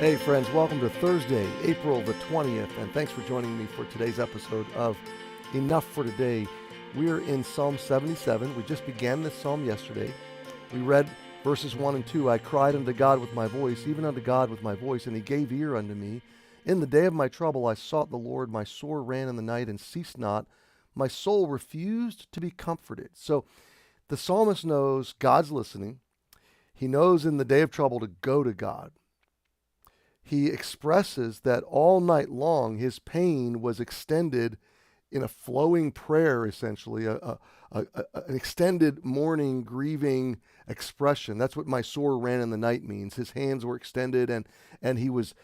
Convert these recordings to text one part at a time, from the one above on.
Hey friends, welcome to Thursday, April the 20th, and thanks for joining me for today's episode of Enough for Today. We're in Psalm 77. We just began this psalm yesterday. We read verses 1 and 2. I cried unto God with my voice, even unto God with my voice, and he gave ear unto me. In the day of my trouble I sought the Lord. My sore ran in the night and ceased not. My soul refused to be comforted. So the psalmist knows God's listening. He knows in the day of trouble to go to God. He expresses that all night long his pain was extended in a flowing prayer, essentially, an extended mourning, grieving expression. That's what my sore ran in the night means. His hands were extended, and he was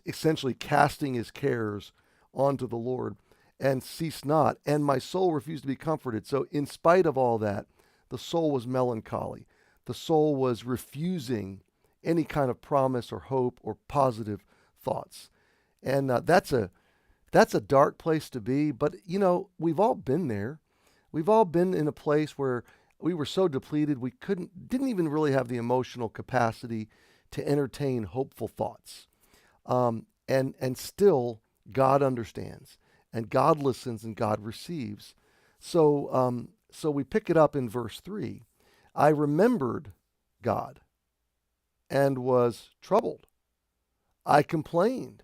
essentially casting his cares onto the Lord, and ceased not. And my soul refused to be comforted. So in spite of all that, the soul was melancholy. The soul was refusing any kind of promise or hope or positive thoughts. And that's a dark place to be, but you know, we've all been there. We've all been in a place where we were so depleted we didn't even really have the emotional capacity to entertain hopeful thoughts. And still God understands, and God listens, and God receives. So we pick it up in verse 3. I remembered God and was troubled. I complained,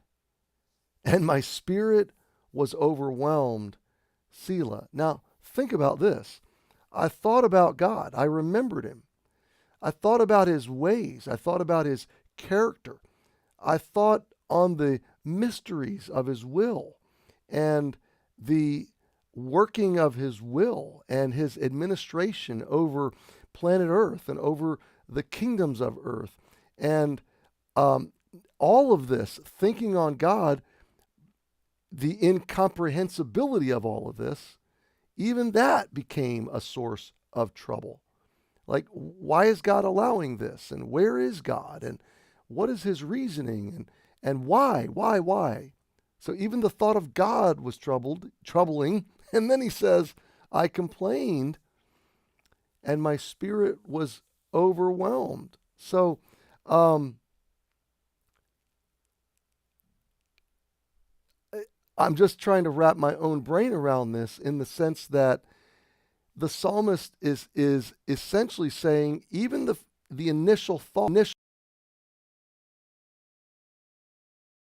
and my spirit was overwhelmed. Selah. Now, think about this. I thought about God. I remembered him. I thought about his ways. I thought about his character. I thought on the mysteries of his will and the working of his will and his administration over planet Earth and over the kingdoms of earth. And all of this, thinking on God, the incomprehensibility of all of this, even that became a source of trouble. Like, why is God allowing this? And where is God? And what is his reasoning? And why? So even the thought of God was troubling. And then he says, I complained, and my spirit was overwhelmed. So, I'm just trying to wrap my own brain around this in the sense that the psalmist is essentially saying even the initial thought,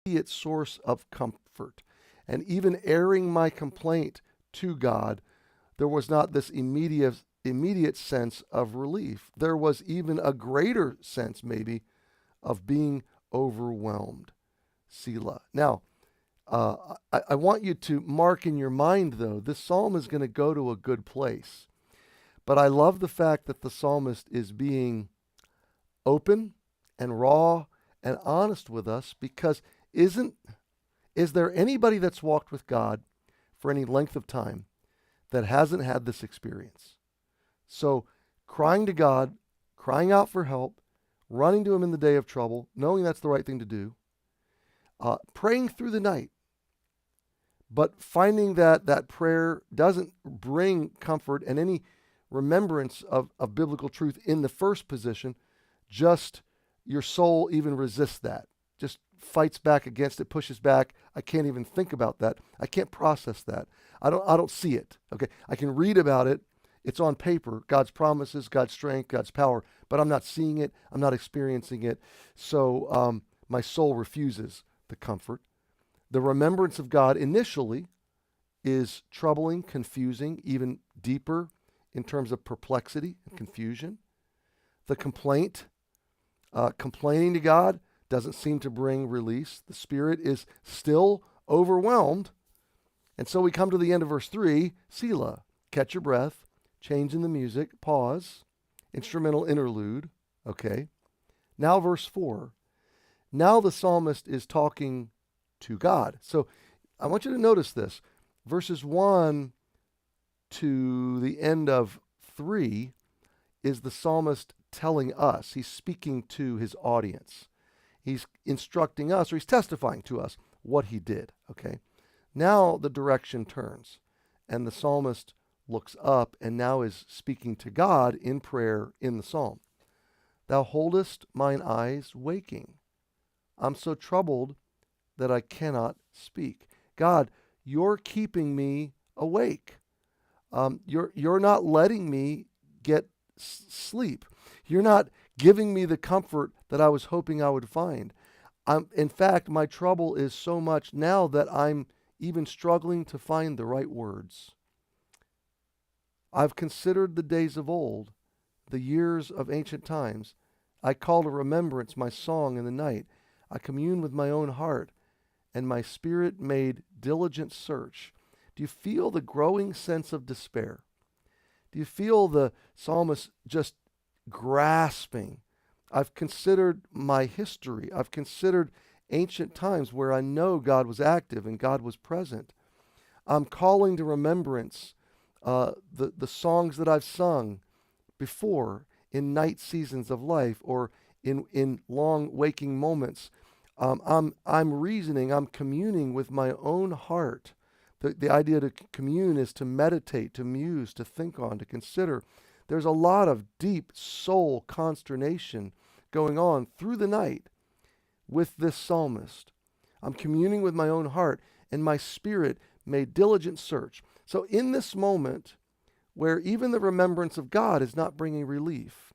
immediate source of comfort, and even airing my complaint to God, there was not this immediate sense of relief. There was even a greater sense, maybe, of being overwhelmed. Selah. Now, I want you to mark in your mind, though, this psalm is going to go to a good place. But I love the fact that the psalmist is being open and raw and honest with us, because is there anybody that's walked with God for any length of time that hasn't had this experience? So crying to God, crying out for help, running to him in the day of trouble, knowing that's the right thing to do, praying through the night, but finding that prayer doesn't bring comfort and any remembrance of biblical truth in the first position, just your soul even resists that, just fights back against it, pushes back. I can't even think about that. I can't process that. I don't see it. Okay, I can read about it. It's on paper, God's promises, God's strength, God's power, but I'm not seeing it. I'm not experiencing it. So my soul refuses the comfort. The remembrance of God initially is troubling, confusing, even deeper in terms of perplexity and confusion. The complaint, complaining to God, doesn't seem to bring release. The spirit is still overwhelmed. And so we come to the end of verse 3, Selah, catch your breath. Change in the music, pause, instrumental interlude, okay. Now verse 4. Now the psalmist is talking to God. So I want you to notice this. Verses 1 to the end of 3 is the psalmist telling us. He's speaking to his audience. He's instructing us, or he's testifying to us what he did, okay. Now the direction turns, and the psalmist looks up and now is speaking to God in prayer in the psalm. Thou holdest mine eyes waking. I'm so troubled that I cannot speak. God, you're keeping me awake. You're not letting me get sleep. You're not giving me the comfort that I was hoping I would find. In fact, my trouble is so much now that I'm even struggling to find the right words. I've considered the days of old, the years of ancient times. I call to remembrance my song in the night. I commune with my own heart, and my spirit made diligent search. Do you feel the growing sense of despair? Do you feel the psalmist just grasping? I've considered my history. I've considered ancient times where I know God was active and God was present. I'm calling to remembrance the songs that I've sung before in night seasons of life or in long waking moments. I'm reasoning, I'm communing with my own heart. The idea to commune is to meditate, to muse, to think on, to consider. There's a lot of deep soul consternation going on through the night with this psalmist. I'm communing with my own heart, and my spirit made diligent search. So in this moment, where even the remembrance of God is not bringing relief,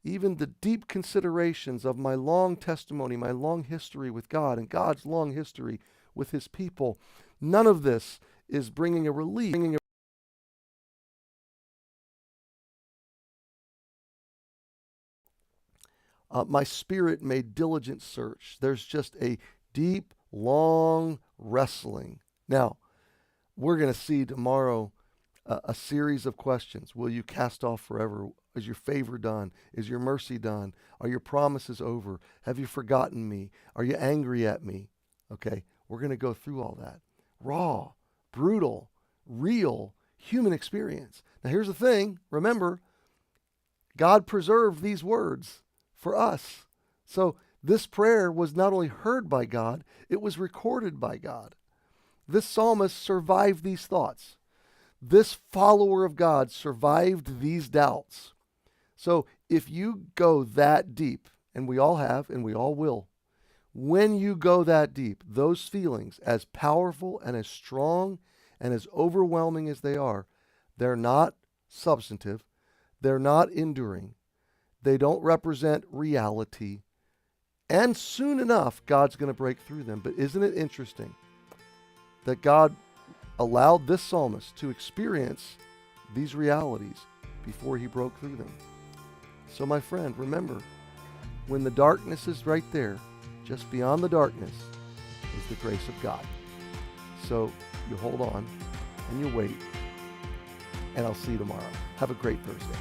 even the deep considerations of my long testimony, my long history with God, and God's long history with his people, none of this is bringing a relief. My spirit made diligent search. There's just a deep, long wrestling. Now, we're going to see tomorrow a series of questions. Will you cast off forever? Is your favor done? Is your mercy done? Are your promises over? Have you forgotten me? Are you angry at me? Okay, we're going to go through all that. Raw, brutal, real, human experience. Now here's the thing. Remember, God preserved these words for us. So this prayer was not only heard by God, it was recorded by God. This psalmist survived these thoughts. This follower of God survived these doubts. So if you go that deep, and we all have, and we all will, when you go that deep, those feelings, as powerful and as strong and as overwhelming as they are, they're not substantive, they're not enduring, they don't represent reality, and soon enough, God's going to break through them. But isn't it interesting that God allowed this psalmist to experience these realities before he broke through them? So my friend, remember, when the darkness is right there, just beyond the darkness is the grace of God. So you hold on and you wait, and I'll see you tomorrow. Have a great Thursday.